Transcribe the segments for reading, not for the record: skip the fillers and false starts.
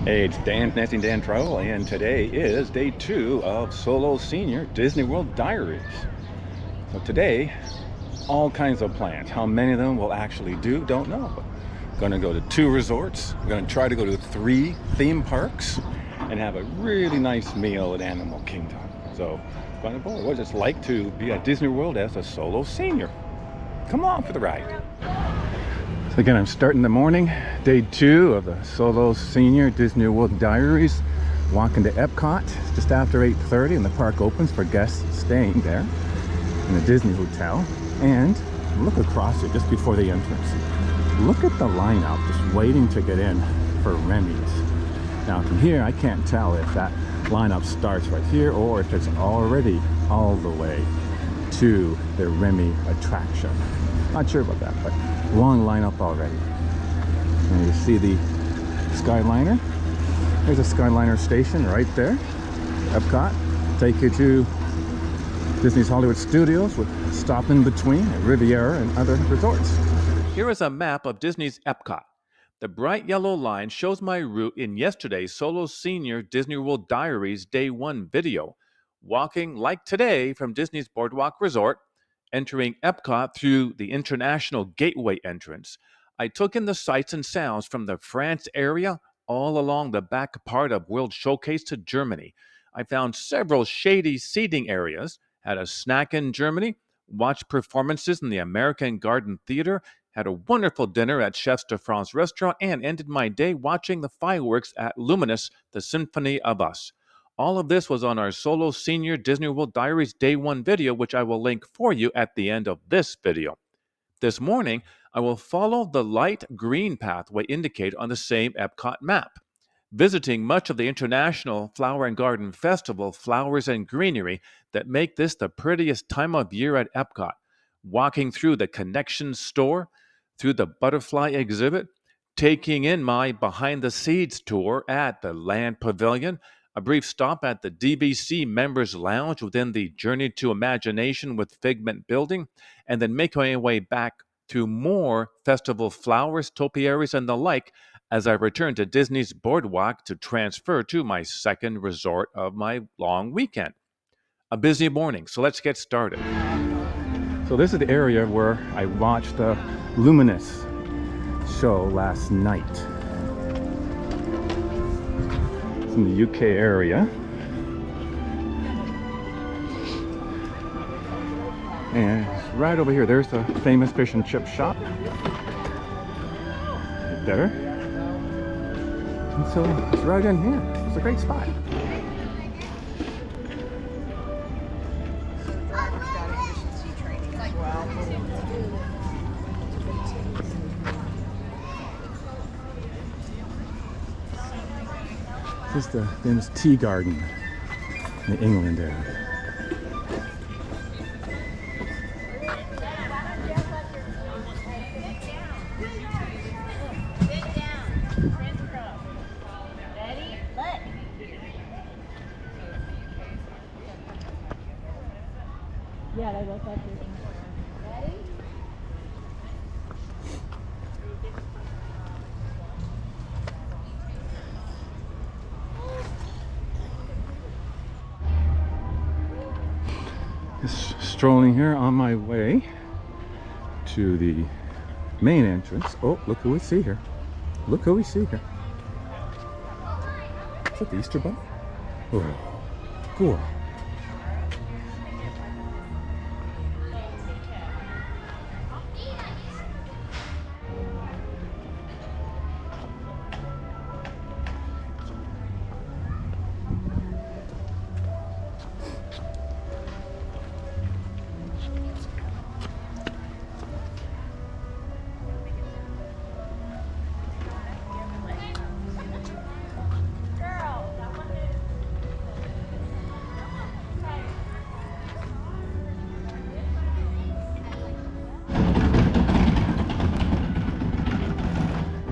Hey, it's Dan, Dancing Dan Travel, and today is day 2 of Solo Senior Disney World Diaries. So today, all kinds of plans. How many of them we'll actually do, don't know. But gonna go to 2 resorts. We're gonna try to go to 3 theme parks and have a really nice meal at Animal Kingdom. So, what was it like to be at Disney World as a solo senior? Come on for the ride. So again, I'm starting the morning, day 2 of the Solo Senior Disney World Diaries. Walking to EPCOT. It's just after 8:30 and the park opens for guests staying there in the Disney Hotel. And look across it just before the entrance. Look at the lineup just waiting to get in for Remy's. Now from here, I can't tell if that lineup starts right here or if it's already all the way to the Remy attraction. Not sure about that, but long lineup already. And you see the Skyliner. There's a Skyliner station right there. Epcot. Take you to Disney's Hollywood Studios with a stop in between at Riviera and other resorts. Here is a map of Disney's Epcot. The bright yellow line shows my route in yesterday's Solo Senior Disney World Diaries Day 1 video. Walking like today from Disney's Boardwalk Resort, entering Epcot through the International Gateway entrance, I took in the sights and sounds from the France area all along the back part of World Showcase to Germany. I found several shady seating areas, had a snack in Germany, watched performances in the American Garden Theater, had a wonderful dinner at Chefs de France restaurant, and ended my day watching the fireworks at Luminous, the Symphony of Us. All of this was on our Solo Senior Disney World Diaries Day 1 video, which I will link for you at the end of this video. This morning, I will follow the light green pathway indicated on the same Epcot map. Visiting much of the International Flower and Garden Festival flowers and greenery that make this the prettiest time of year at Epcot. Walking through the Connections store, through the butterfly exhibit, taking in my behind the scenes tour at the Land Pavilion, a brief stop at the DVC Members Lounge within the Journey to Imagination with Figment building, and then making my way back to more festival flowers, topiaries, and the like as I return to Disney's Boardwalk to transfer to my second resort of my long weekend. A busy morning, so let's get started. So this is the area where I watched the Luminous show last night. It's in the UK area. And it's right over here. There's the famous fish and chip shop. Right there. And so it's right in here. It's a great spot. This is the famous tea garden in the England area. Yeah, they look like this. Ready? Just strolling here on my way to the main entrance. Oh, look who we see here. Look who we see here. Is that the Easter Bunny? Oh, cool.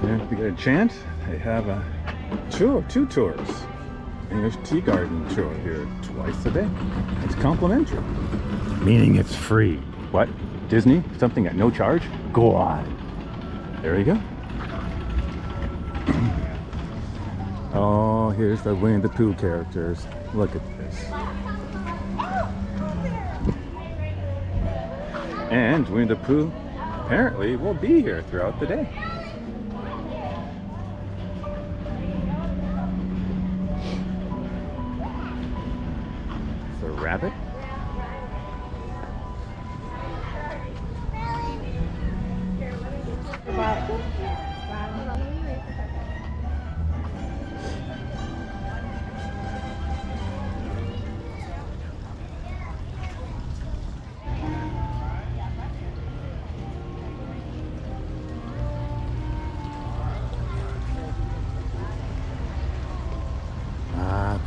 If you get a chance, they have a tour, 2 tours. English Tea Garden tour here twice a day. It's complimentary, meaning it's free. What? Disney? Something at no charge? Go on. There you go. Oh, Oh, here's the Winnie the Pooh characters. Look at this. And Winnie the Pooh apparently will be here throughout the day. The rabbit.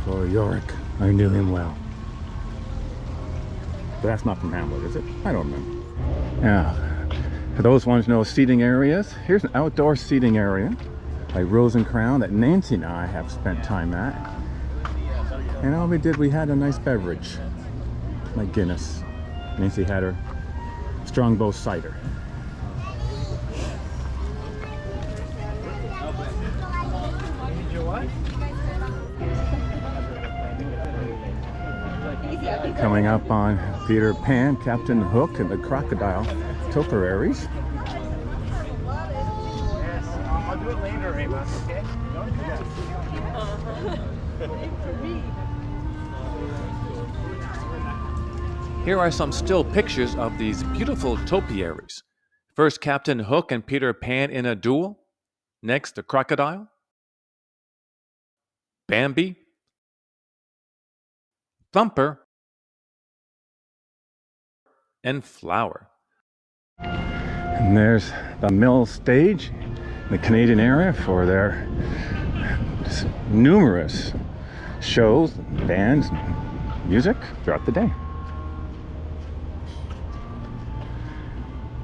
For Yorick, I knew him well. But that's not from Hamlet, is it? I don't remember. Yeah. For those ones who know seating areas, here's an outdoor seating area by Rose and Crown that Nancy and I have spent time at. And all we did, we had a nice beverage. My Guinness. Nancy had her Strongbow cider. Coming up on Peter Pan, Captain Hook, and the Crocodile Topiaries. I'll do it later, Ava, okay? Here are some still pictures of these beautiful topiaries. First, Captain Hook and Peter Pan in a duel. Next, the crocodile, Bambi, Thumper, and Flower. And there's the Mill stage in the Canadian area for their numerous shows, bands, music throughout the day.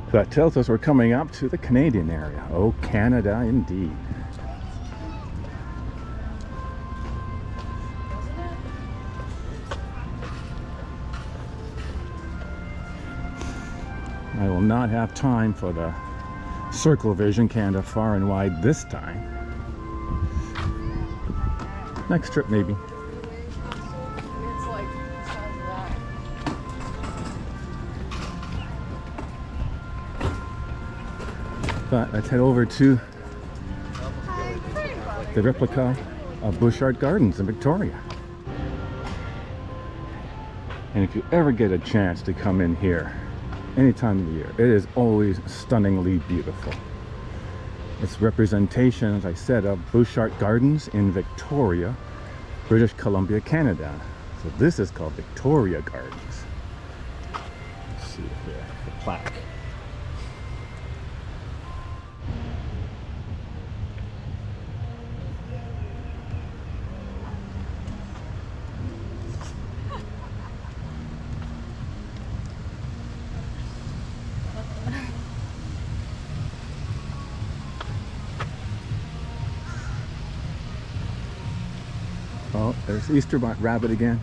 So that tells us we're coming up to the Canadian area. Oh, Canada indeed. I will not have time for the Circle Vision Canada Far and Wide this time. Next trip maybe. But let's head over to the replica of Bush Art Gardens in Victoria. And if you ever get a chance to come in here, any time of the year, it is always stunningly beautiful. It's representation, as I said, of Bush Art Gardens in Victoria, British Columbia, Canada. So this is called Victoria Gardens. Let's see here, the plaque. Oh, there's Easter Rabbit again.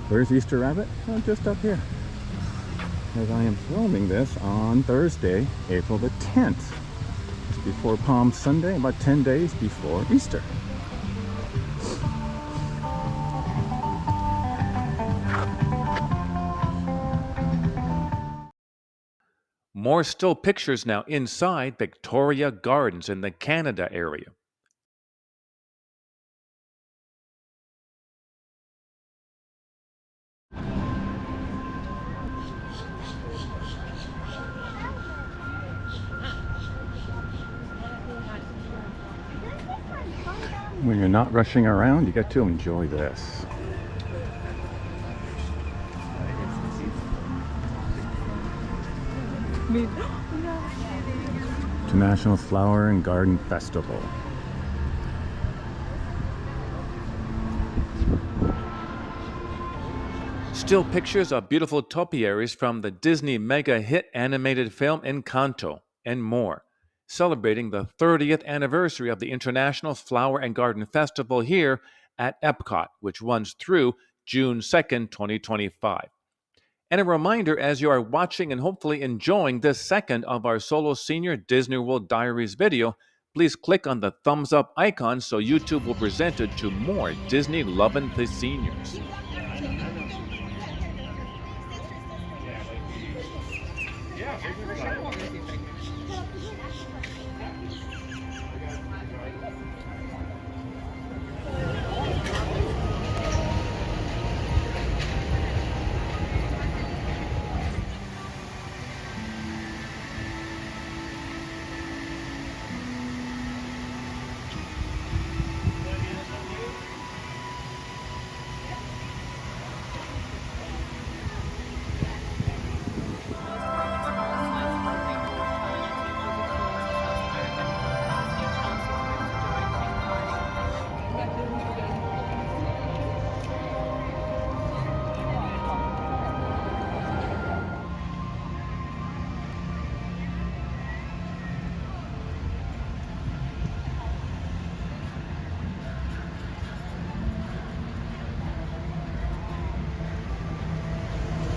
Where's Easter Rabbit? Oh, just up here. As I am filming this on Thursday, April the 10th. It's before Palm Sunday, about 10 days before Easter. More still pictures now inside Victoria Gardens in the Canada area. When you're not rushing around, you get to enjoy this. International Flower and Garden Festival. Still pictures of beautiful topiaries from the Disney mega hit animated film Encanto, and more, celebrating the 30th anniversary of the International Flower and Garden Festival here at EPCOT, which runs through June 2nd, 2025. And a reminder, as you are watching and hopefully enjoying this second of our Solo Senior Disney World Diaries video, please click on the thumbs up icon so YouTube will present it to more Disney loving the seniors.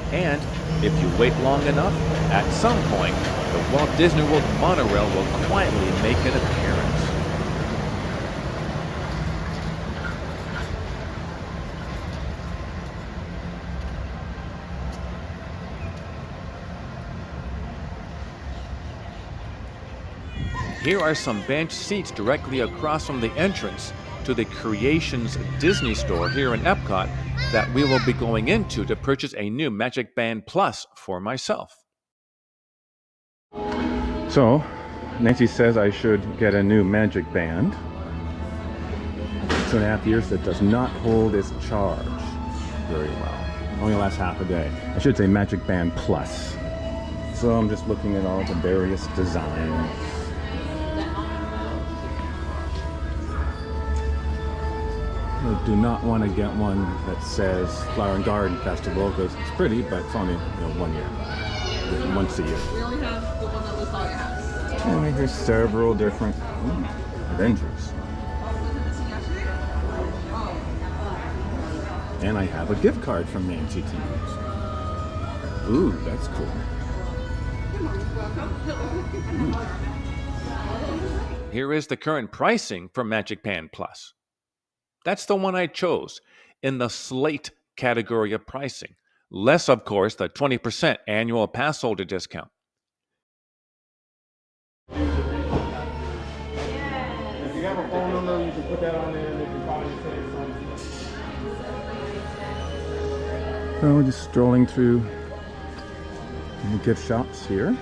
And if you wait long enough, at some point, the Walt Disney World monorail will quietly make an appearance. Here are some bench seats directly across from the entrance to the Creations Disney store here in EPCOT that we will be going into to purchase a new Magic Band Plus for myself. So, Nancy says I should get a new Magic Band. 2.5 years that does not hold its charge very well. Only lasts half a day. I should say Magic Band Plus. So I'm just looking at all the various designs. I do not want to get one that says Flower and Garden Festival because it's pretty, but it's only 1 year, once a year. We only have the one that was all your house. And here's several different Avengers. And I have a gift card from Nancy to use. Ooh, that's cool. Here is the current pricing for Magic Band Plus. That's the one I chose in the Slate category of pricing. Less, of course, the 20% annual pass holder discount. If you have a phone number, you can put that on there and they can call you and say something. So we're just strolling through the gift shops here.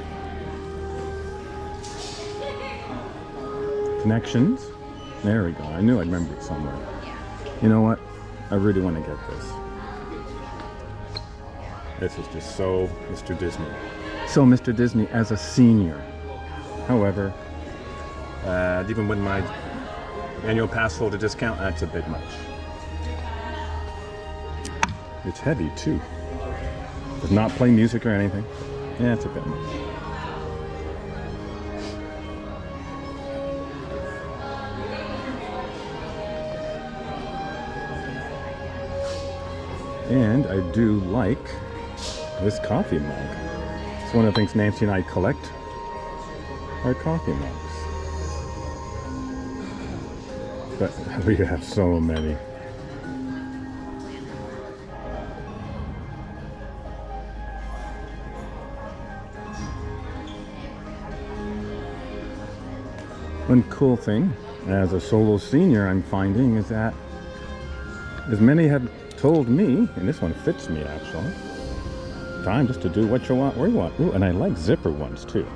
Connections. There we go. I knew I'd remember it somewhere. You know what? I really want to get this. This is just so Mr. Disney. So Mr. Disney as a senior. However, even with my annual pass holder discount, that's a bit much. It's heavy too. Does not play music or anything. Yeah, it's a bit much. And I do like this coffee mug. It's one of the things Nancy and I collect, are coffee mugs. But we have so many. One cool thing as a solo senior I'm finding is that, as many have told me, and this one fits me actually, time just to do what you want where you want. Ooh, and I like zipper ones too.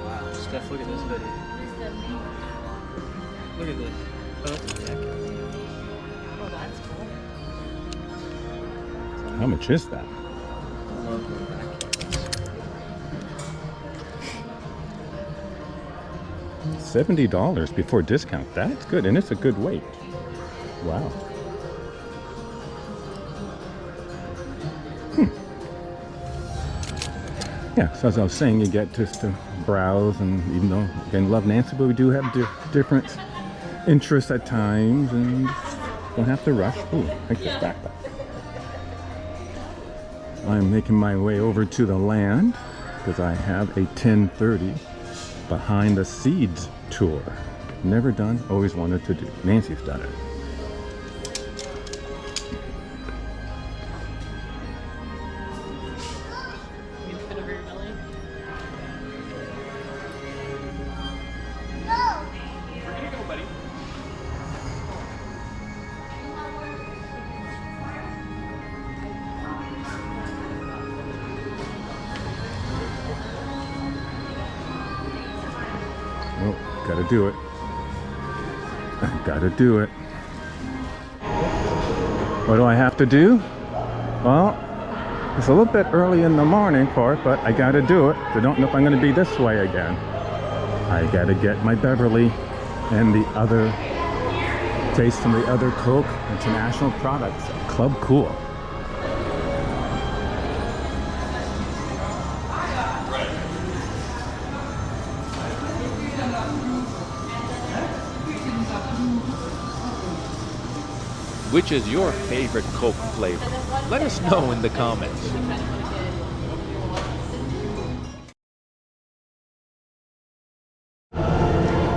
Wow, Steph, look at this hoodie. Look at this. Oh, that's a jacket. Oh, that's cool. How much is that? I love the jacket. $70 before discount. That's good, and it's a good weight. Wow. Yeah, so as I was saying, you get just to browse, and even though, again, love Nancy, but we do have different interests at times, and don't have to rush. Ooh, take this backpack. I'm making my way over to the land, because I have a 10:30 behind the seeds tour. Never done, always wanted to do. Nancy's done it. You fit over your belly. Where you go, buddy? Oh, gotta do it. Gotta do it. What do I have to do? Well, it's a little bit early in the morning for it, but I gotta do it. I don't know if I'm gonna be this way again. I gotta get my Beverly and the other taste from the other Coke International products. Club Cool. Which is your favorite Coke flavor? Let us know in the comments.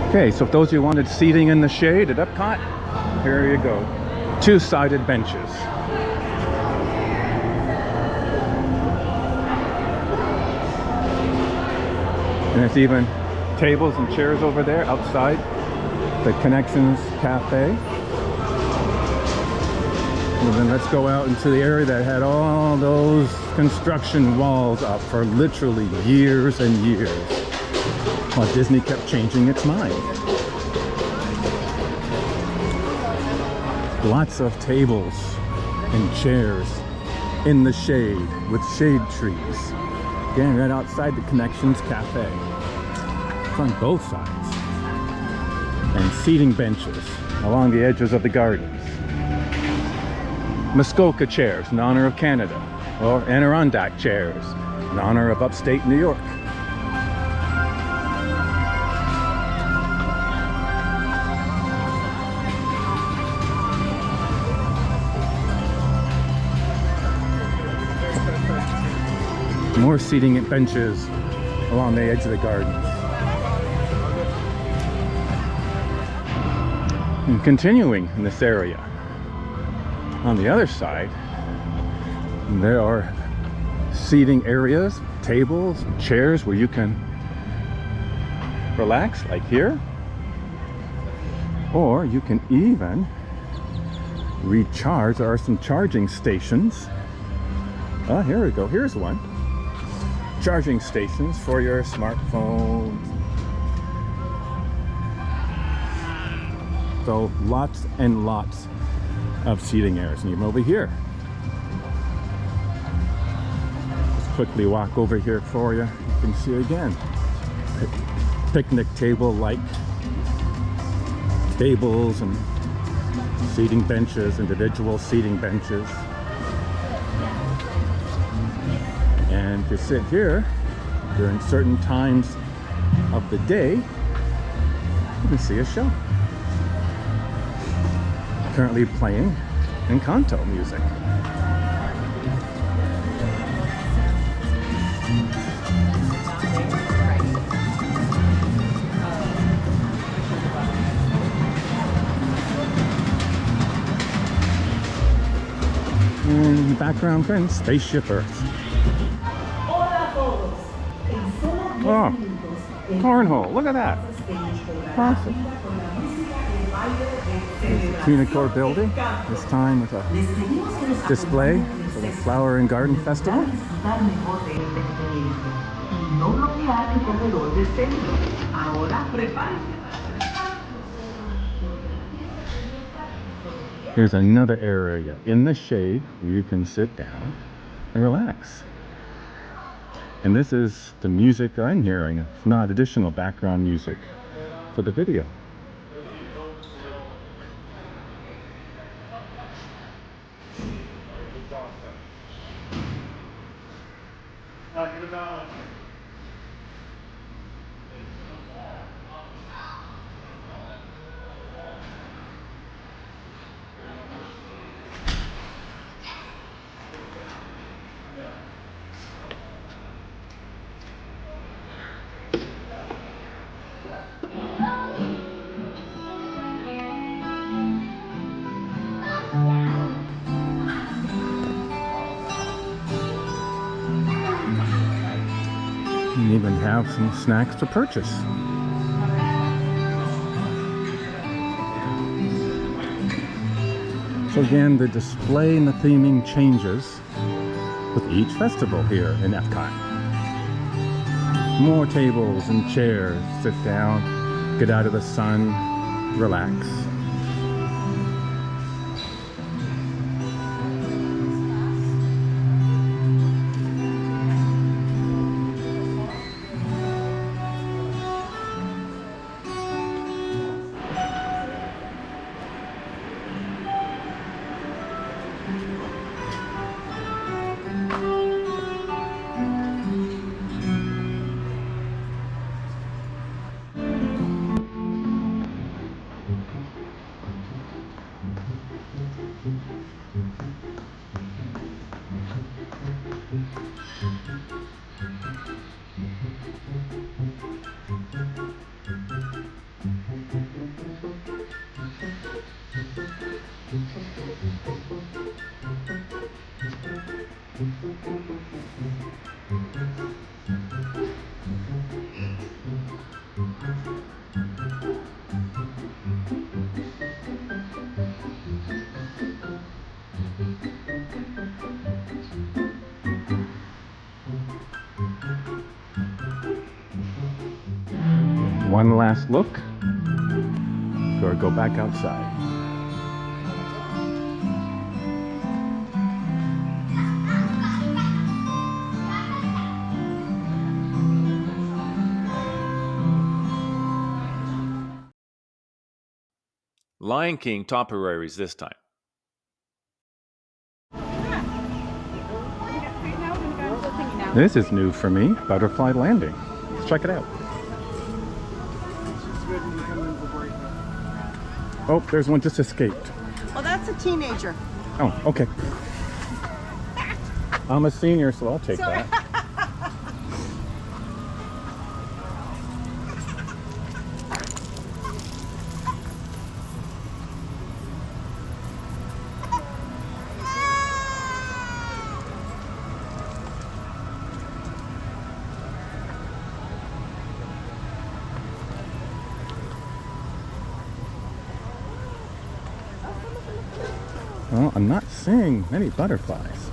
Okay, so if those of you wanted seating in the shade at EPCOT, here you go. Two-sided benches. And there's even tables and chairs over there outside the Connections Cafe. And then let's go out into the area that had all those construction walls up for literally years and years, while Disney kept changing its mind. Lots of tables and chairs in the shade with shade trees. Again, right outside the Connections Cafe. It's on both sides. And seating benches along the edges of the gardens. Muskoka chairs in honor of Canada, or Adirondack chairs in honor of upstate New York. More seating at benches along the edge of the gardens. And continuing in this area, on the other side, there are seating areas, tables, chairs where you can relax, like here. Or you can even recharge. There are some charging stations. Oh, here we go. Here's one. Charging stations for your smartphone. So lots and lots of seating areas. And even over here. Just quickly walk over here for you. You can see again. Picnic table like tables and seating benches, individual seating benches. And if you sit here during certain times of the day, you can see a show. Currently playing Encanto music. And in the background, friends, Spaceship Earth. Oh, cornhole, look at that. Awesome. Unicore building, this time with a display for the Flower and Garden Festival. Here's another area in the shade where you can sit down and relax. And this is the music I'm hearing. It's not additional background music for the video. even have some snacks to purchase. So again, the display and the theming changes with each festival here in EPCOT. More tables and chairs. Sit down, get out of the sun, relax. One last look before I go back outside. Lion King topiaries this time. This is new for me, Butterfly Landing. Let's check it out. Oh, there's one just escaped. Well, that's a teenager. Oh, okay. I'm a senior, so I'll take that. Well, I'm not seeing many butterflies,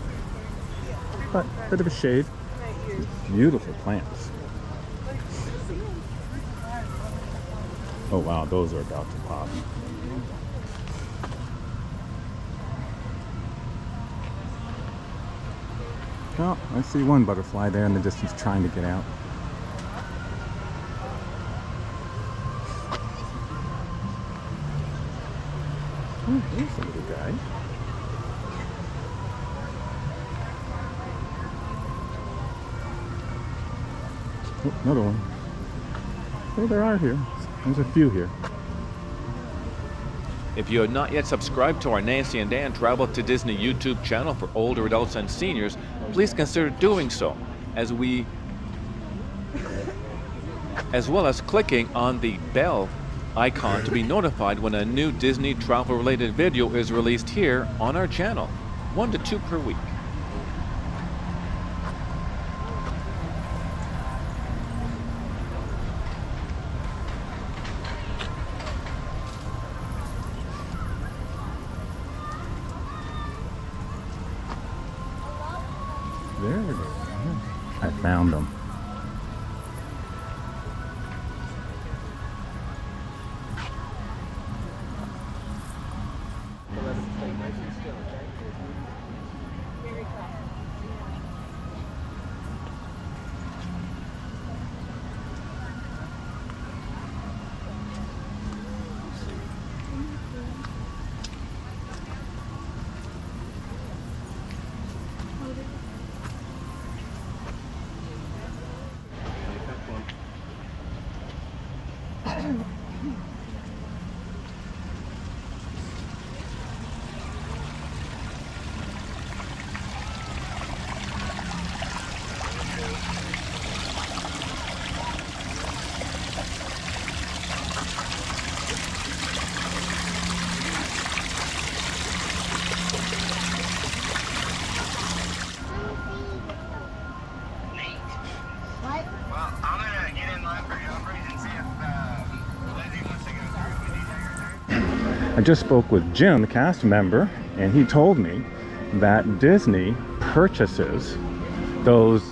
but a bit of a shade. Beautiful plants. Oh wow, those are about to pop. Oh, I see one butterfly there in the distance trying to get out. Oh, there's a little guy. Oh, another one. Oh, there are here. There's a few here. If you have not yet subscribed to our Nancy and Dan Travel to Disney YouTube channel for older adults and seniors, please consider doing so, as well as clicking on the bell icon to be notified when a new Disney travel related video is released here on our channel, 1 to 2 per week. There it is. I found them. I just spoke with Jim, the cast member, and he told me that Disney purchases those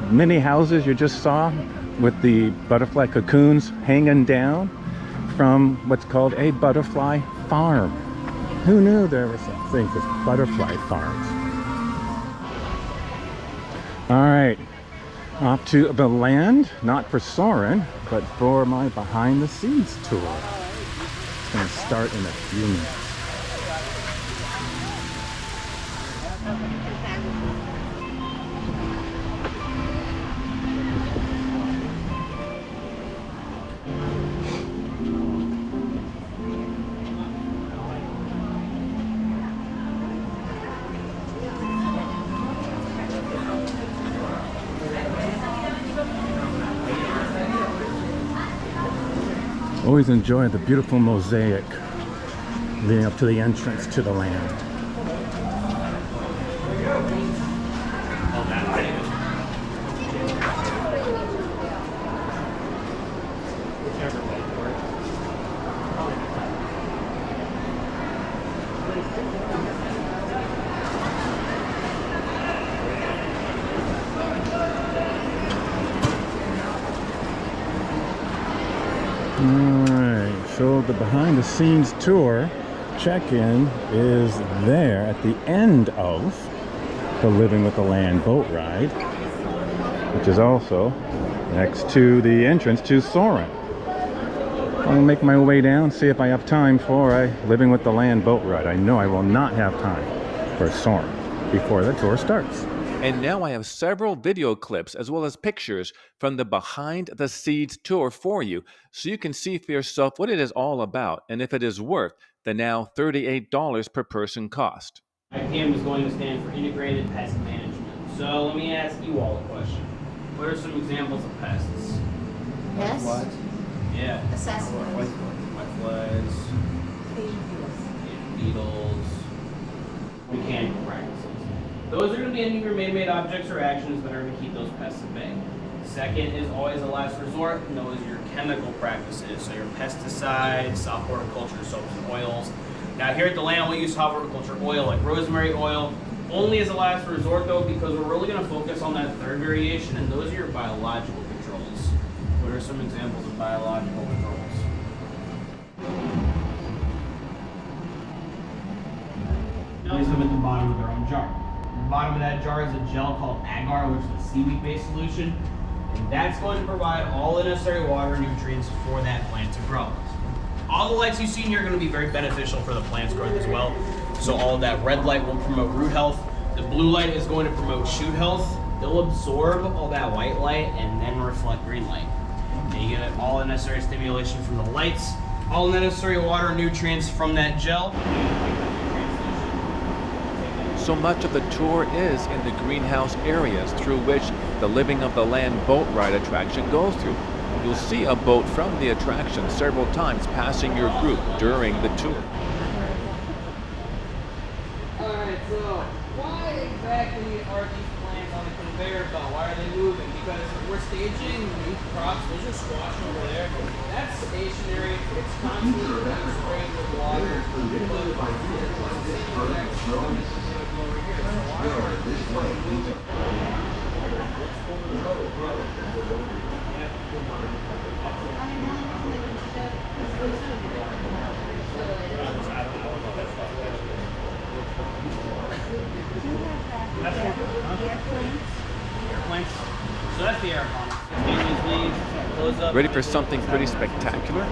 mini houses you just saw with the butterfly cocoons hanging down from what's called a butterfly farm. Who knew there were such things as butterfly farms? All right, off to the land, not for Soren, but for my behind the scenes tour. It's gonna start in a few minutes. Always enjoy the beautiful mosaic leading up to the entrance to the land. Alright, so the behind the scenes tour check-in is there at the end of the Living with the Land boat ride, which is also next to the entrance to Soren. I'll make my way down, see if I have time for a Living with the Land boat ride. I know I will not have time for Soren before the tour starts. And now I have several video clips as well as pictures from the Behind the Scenes tour for you, so you can see for yourself what it is all about and if it is worth the now $38 per person cost. IPM is going to stand for Integrated Pest Management. So let me ask you all a question. What are some examples of pests? Yes. Yeah. Assessment. Whiteflies, beetles, mechanical practices. Those are going to be any of your man-made objects or actions that are going to keep those pests at bay. Second is always a last resort, and those are your chemical practices. So your pesticides, soft horticulture, soaps and oils. Now here at the land, we use soft horticulture oil like rosemary oil, only as a last resort though, because we're really going to focus on that third variation, and those are your biological controls. What are some examples of biological controls? Place them at the bottom of their own jar. The bottom of that jar is a gel called agar, which is a seaweed-based solution, and that's going to provide all the necessary water and nutrients for that plant to grow. All the lights you see in here are going to be very beneficial for the plant's growth as well. So all of that red light will promote root health. The blue light is going to promote shoot health. They'll absorb all that white light and then reflect green light. And you get all the necessary stimulation from the lights, all the necessary water and nutrients from that gel. So much of the tour is in the greenhouse areas through which the Living of the Land boat ride attraction goes through. You'll see a boat from the attraction several times passing your group during the tour. Alright, so why exactly are these plants on the conveyor belt? Why are they moving? Because we're staging new crops. Those are squash over there. That's stationary. It's constantly being sprayed with water. So that's the aeroponics. Ready for something pretty spectacular?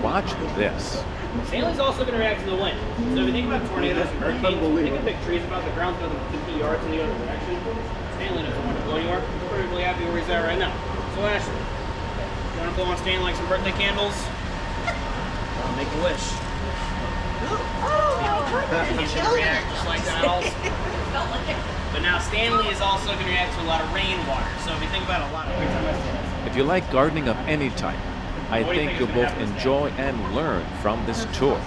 Watch this. Stanley's also going to react to the wind. So if you think about tornadoes and hurricanes, they can pick trees about the ground throw them 50 yards in the other direction. Stanley doesn't want to go anywhere. He's perfectly happy where he's at right now. So Ashley, you want to blow on Stanley like some birthday candles? Make a wish. He's going to react just like that also. But now Stanley is also going to react to a lot of rainwater. So if you think about a lot of If you like gardening of any type, I think you'll both enjoy and learn from this tour.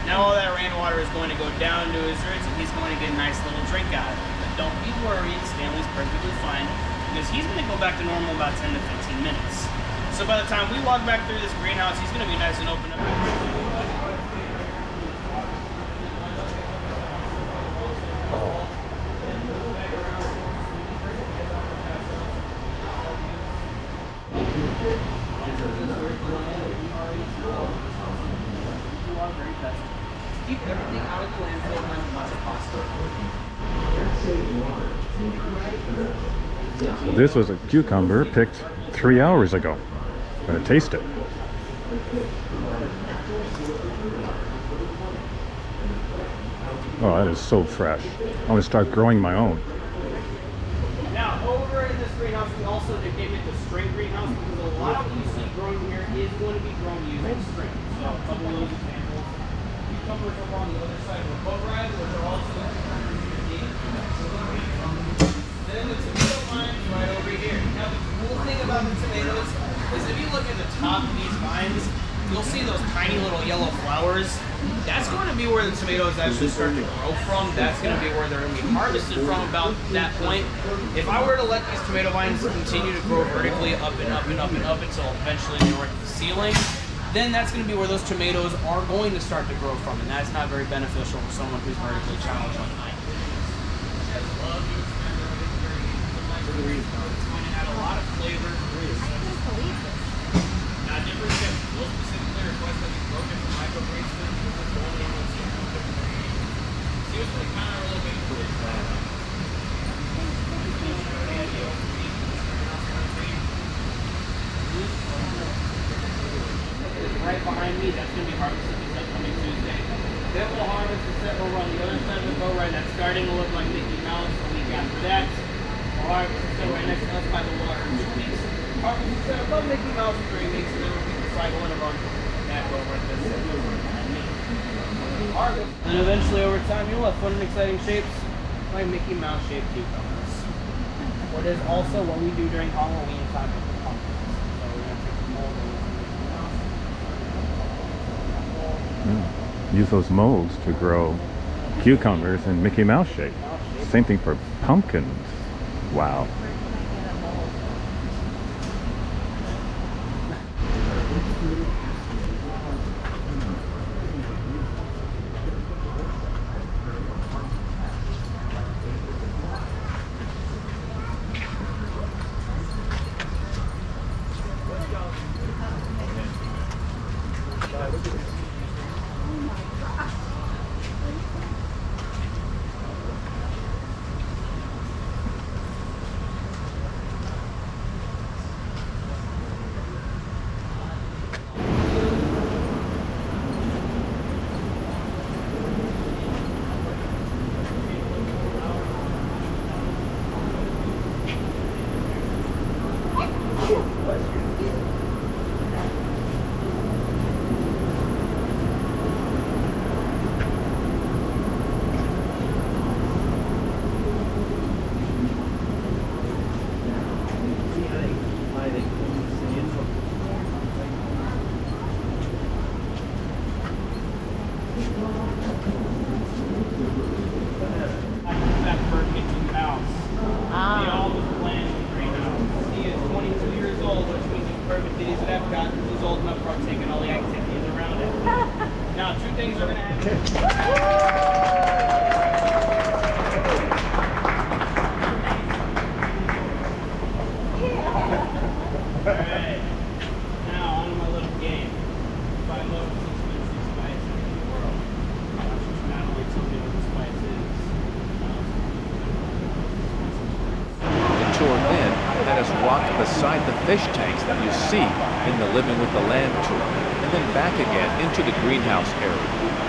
Now all that rainwater is going to go down into his roots and he's going to get a nice little drink out of it. But don't be worried, Stanley's perfectly fine. because he's going to go back to normal about 10 to 15 minutes. So by the time we walk back through this greenhouse, he's going to be nice and open up. Keep everything out of the landfill as much as possible. So this was a cucumber picked 3 hours ago. I'm gonna taste it. Oh, that is so fresh. I'm gonna start growing my own. Now, over in this greenhouse, we also nicknamed it the string greenhouse because a lot of what you see growing here is going to be grown using string. So, a couple of those examples. Cucumbers over on the other side of the boat ride, which are also then the tomato vines right over here. Now, the cool thing about the tomatoes is if you look at the top of these vines, you'll see those tiny little yellow flowers. That's going to be where the tomatoes actually start to grow from. That's going to be where they're going to be harvested from about that point. If I were to let these tomato vines continue to grow vertically up and up and up and up until eventually they were at the ceiling, then that's going to be where those tomatoes are going to start to grow from, and that's not very beneficial for someone who's vertically challenged like I am. It's going to add a lot of flavor. Now, different tips. We'll specifically request that we grow different microgreens. See what's really kind of really big for this. Right behind me, that's going to be harvested this upcoming Tuesday. Then we'll harvest the set over on the other side of the boat right that's starting to look like Mickey Mouse the week after that. We'll harvest the set right next to us by the water in 2 weeks. Harvest the set above Mickey Mouse in 3 weeks, and then repeat the cycle in a month. That boat right there set over behind me. Harvest. And eventually over time, you'll have fun and exciting shapes like Mickey Mouse shaped cucumbers. What is also what we do during Halloween time with the pumpkins. So we're going to take the mold and Use those molds to grow cucumbers in Mickey Mouse shape. Same thing for pumpkins. Wow. perfect days at EPCOT who's old enough to partake in all the activities around it. Now, two things are going to happen. Alright, now on to my little game. Find the most expensive spice in the world. Not only tell me what the spice is. The tour then had us walk beside the fish tanks that you see in the Living with the Land tour, and then back again into the greenhouse area.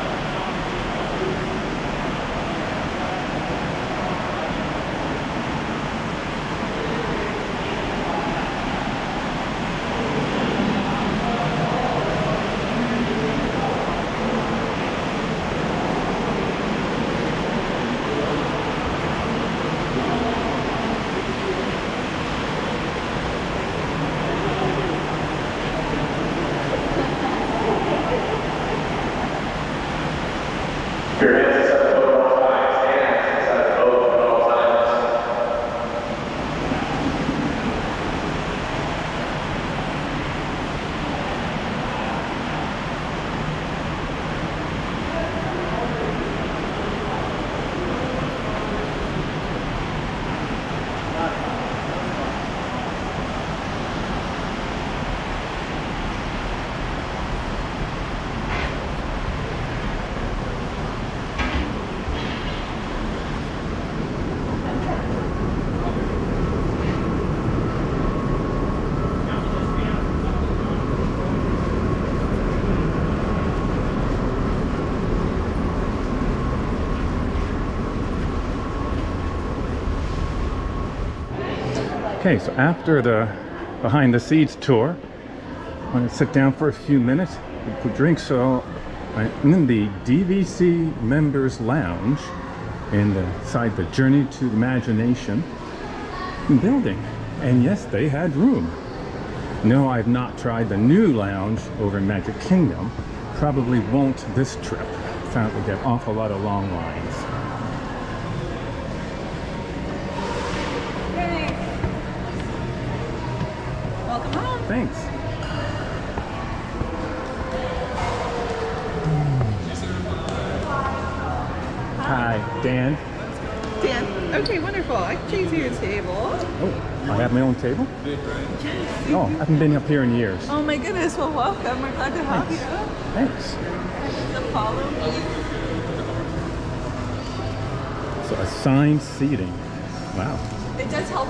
Okay, so after the behind the scenes tour, I'm going to sit down for a few minutes for drinks. So I'm in the DVC Members Lounge inside the Journey to Imagination building. And yes, they had room. No, I've not tried the new lounge over in Magic Kingdom. Probably won't this trip. Found we get an awful lot of long lines. Welcome home. Thanks. Hi, Dan. Dan. Okay, wonderful. I can change your table. Oh, I have my own table? Oh, I haven't been up here in years. Oh my goodness. Well, welcome. We're glad to have you. Thanks. So follow me. So assigned seating. Wow. It does help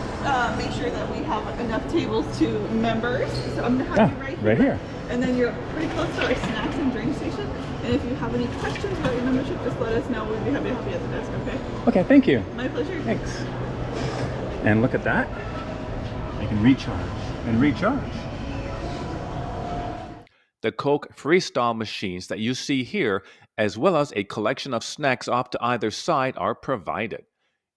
make sure that we have enough tables to members. So I'm gonna have you Right here. And then you're pretty close to our snacks and drink station. And if you have any questions about your membership, just let us know. We'd be happy to help you at the desk, okay? Okay, thank you. My pleasure. Thanks. And look at that. I can recharge and recharge. The Coke Freestyle machines that you see here, as well as a collection of snacks off to either side, are provided.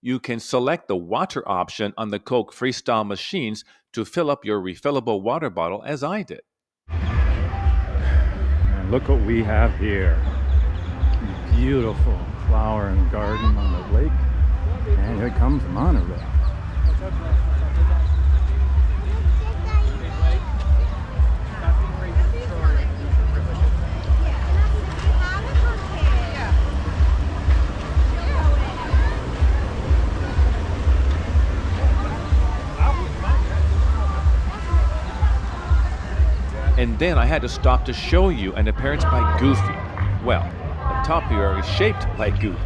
You can select the water option on the Coke Freestyle machines to fill up your refillable water bottle, as I did. And look what we have here. Beautiful flower and garden on the lake. And here comes the monorail. And then I had to stop to show you an appearance by Goofy. Well, a topiary shaped like Goofy.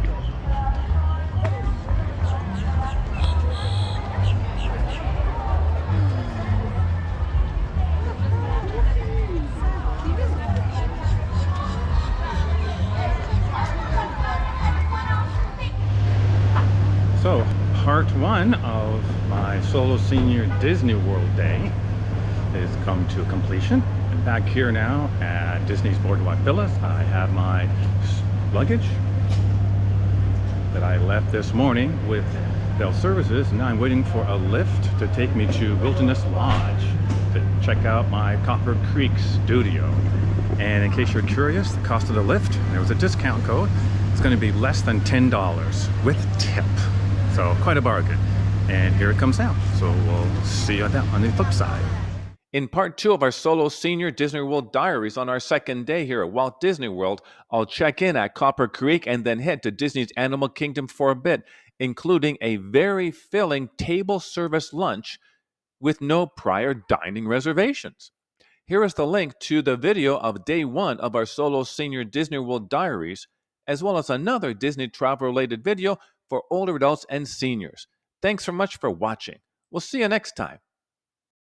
So, part one of my solo senior Disney World day is come to completion. I'm back here now at Disney's Boardwalk Villas. I have my luggage that I left this morning with Bell Services. Now I'm waiting for a lift to take me to Wilderness Lodge to check out my Copper Creek studio. And in case you're curious, the cost of the lift, there was a discount code, it's going to be less than $10 with tip. So quite a bargain. And here it comes now. So we'll see you on the flip side. In part two of our solo senior Disney World Diaries on our second day here at Walt Disney World, I'll check in at Copper Creek and then head to Disney's Animal Kingdom for a bit, including a very filling table service lunch with no prior dining reservations. Here is the link to the video of day one of our solo senior Disney World Diaries, as well as another Disney travel-related video for older adults and seniors. Thanks so much for watching. We'll see you next time.